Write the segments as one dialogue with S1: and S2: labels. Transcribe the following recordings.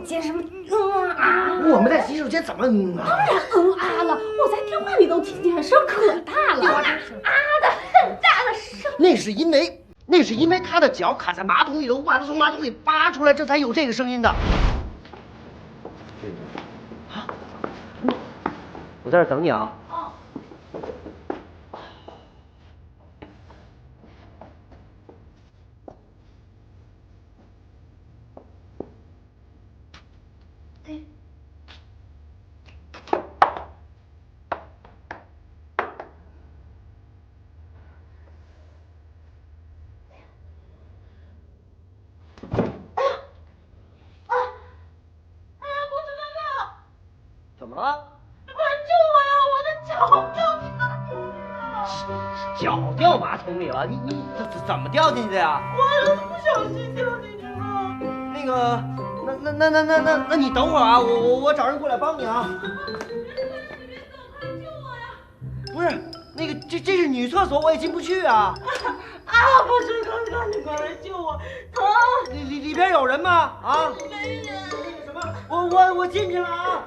S1: 間什么啊？
S2: 我们在洗手间怎么
S1: 当然啊了，我在电话里都听见，声可大了。
S3: 电话的很大的声。
S2: 那是因为他的脚卡在马桶里头，把他从马桶里扒出来，这才有这个声音的。啊，我在这等你啊。哦。怎么了？
S3: 快救我呀！我的脚掉进马桶里了。
S2: 脚掉马桶里了？你怎么掉进去的呀？
S3: 我不小心掉进去了。
S2: 那个，那你等会儿啊，我找人过来帮你啊。
S3: 别走，快救我呀！
S2: 不是，那个这是女厕所，我也进不去啊。
S3: 不是，赶紧快来救我，疼！
S2: 里边有人吗？啊？
S3: 没人。
S2: 什么？我进去了啊。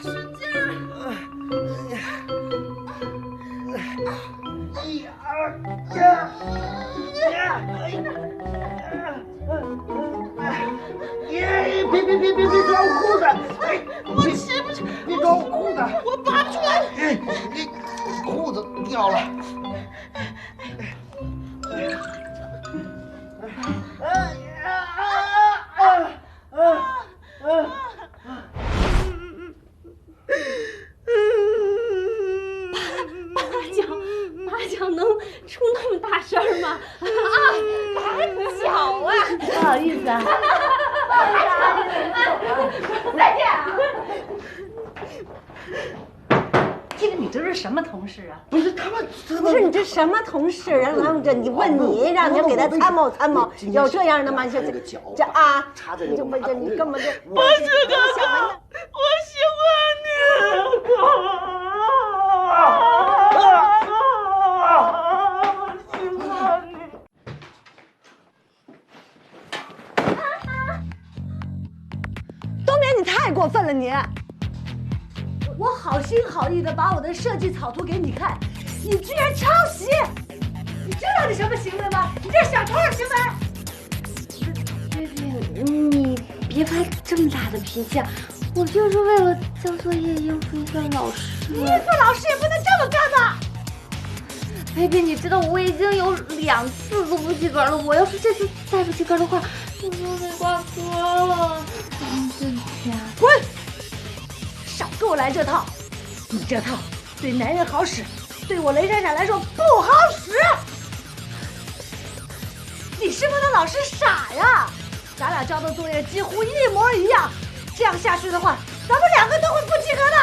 S3: 使劲儿。
S2: 一二别抓我裤子！
S3: 我起不去，
S2: 别抓我裤子！
S3: 我拔不出来。
S2: 你裤子掉了。
S1: 拔脚能出那么大声吗？拔脚啊！
S4: 不好意思啊。
S1: 再见啊！
S4: 这个你这是什么同事啊？
S2: 不是他们，
S4: 不是你这什么同事？人拦着你问你，让你给他参谋参谋，有这样的吗？这啊，
S2: 插在那个马桶里。
S4: 你根本就
S3: 不是哥哥，我喜欢你，哥。
S4: 冬眠，你太过分了你！我好心好意的把我的设计草图给你看，你居然抄袭！你知道你什么行为吗？你这小偷的行为！
S1: 贝贝，你别发这么大的脾气啊！我就是为了交作业应付一下老师。
S4: 你应付老师也不能这么干吧？
S1: 贝贝，你知道我已经有2次都不及格了，我要是这次再不及格的话，我就得挂科了。对不起啊！
S4: 滚！少给我来这套！你这套对男人好使，对我雷闪闪来说不好使。你师傅的老师傻呀，咱俩交的作业几乎一模一样，这样下去的话，咱们2个都会不及格的。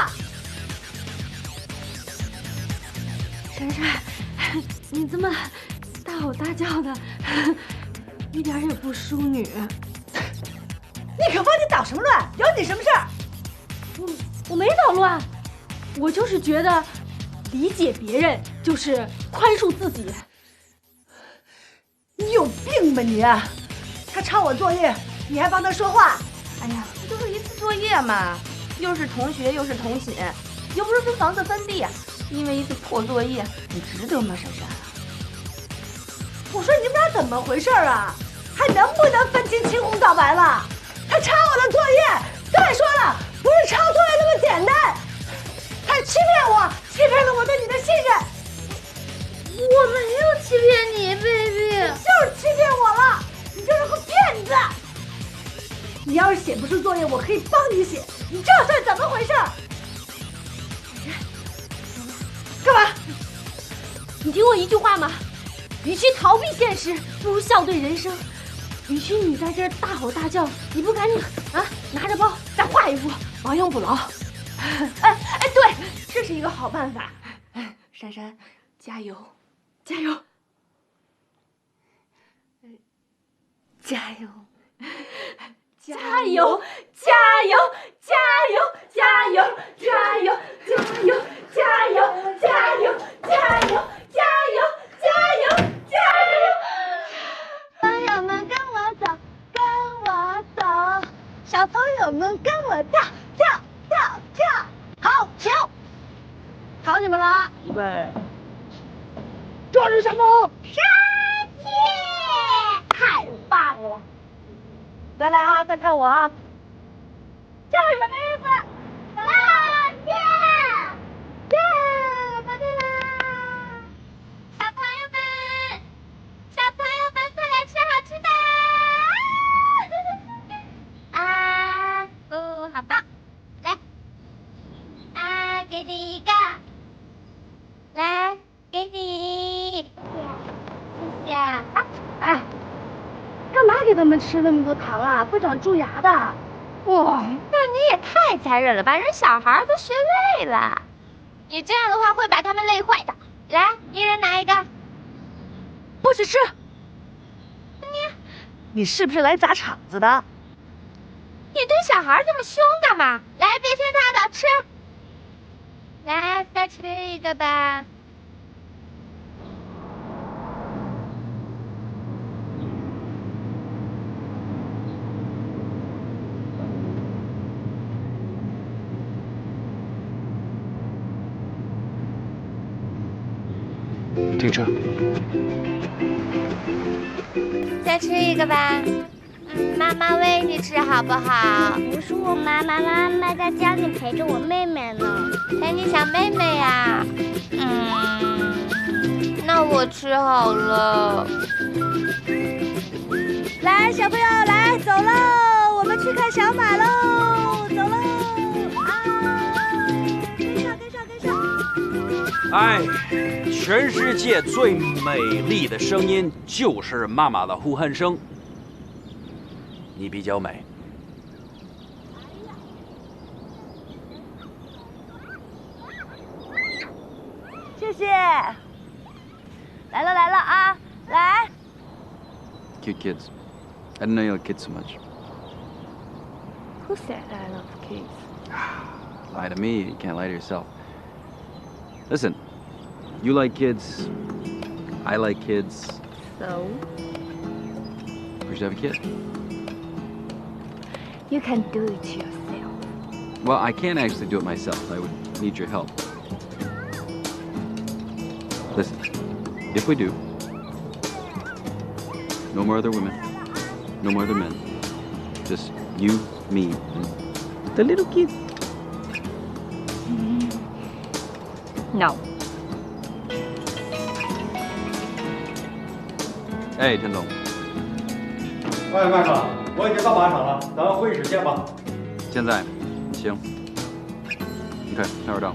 S1: 闪闪，你这么大吼大叫的，一点也不淑女。
S4: 你可帮你捣什么乱？有你什么事儿？
S1: 我没捣乱，我就是觉得理解別人就是寬恕自己。
S4: 你有病吧你？他抄我作業，你還幫他說話？
S3: 哎呀，不就是一次作業嘛，又是同學又是同寢，又不是分房子分地，因為一次破作業，你值得嗎，閃閃？
S4: 我說你們倆怎麼回事啊？還能不能分清青紅皂白了？他抄我的作業，再說了，不是抄作業那麼簡單，他欺騙我，欺騙了我對你的信任。
S1: 我沒有欺騙你 ，baby。
S4: 就是欺騙我了，你就是個騙子。你要是寫不出作業，我可以幫你寫。你這算怎麼回事？幹嘛？
S1: 你聽我一句話嗎？與其逃避現實，不如笑對人生。與其你在這兒大吼大叫，你不趕緊啊拿着包再畫一幅，亡羊補牢。哎，對，這是一個好辦法。閃閃，加油，加油，加油，加油，加油，加油，加油，加油，加油，加油，加油，加油，加油，加油，加油！
S3: 朋友們跟我走，跟我
S4: 小朋友们跟我跳跳跳跳，好球！考你们了，
S2: 预备，抓住小猫！
S4: 杀鸡！太棒了！再来啊，再看我啊！叫什么名字？大姐！耶，答对啦！小朋友们，快来吃好吃的！啊，不，好棒！来，啊，给你一个，来，给你，谢謝。
S1: 哎，干嘛给他们吃那么多糖啊？会长蛀牙的。
S3: 哇，那你也太残忍了吧！人小孩都学累了，你这样的话会把他们累坏的。来，一人拿一个。
S4: 不许吃！你是不是来砸场子的？
S3: 你对小孩这么凶干嘛？来，别听他的，吃。来，再吃一个吧。
S5: 停车。
S3: 再吃一个吧。妈妈喂你吃好不好？
S6: 不是我妈妈，妈妈在家里陪着我妹妹呢。
S3: 陪你小妹妹呀？那我吃好了。
S4: 来，小朋友，来，走喽，我们去看小马喽，走喽！啊，跟上！
S7: 哎，全世界最美丽的声音就是妈媽的呼喊聲。你比較美。
S4: 謝謝。來了啊，來。
S5: Cute kids. I didn't know you liked kids so much.
S3: Who said I love kids?
S5: Lie to me, you can't lie to yourself. Listen, you like kids, I like kids.
S3: So?
S5: We should have a kid.
S3: You can do it yourself.
S5: Well, I can't actually do it myself. I would need your help. Listen, if we do, no more other women, no more other men. Just you, me, and the little kid.
S3: No.
S5: 哎，田总。
S8: 喂，麦克，我已經到靶場了，咱們會議室見吧。
S5: 現在，行。你看，下邊到。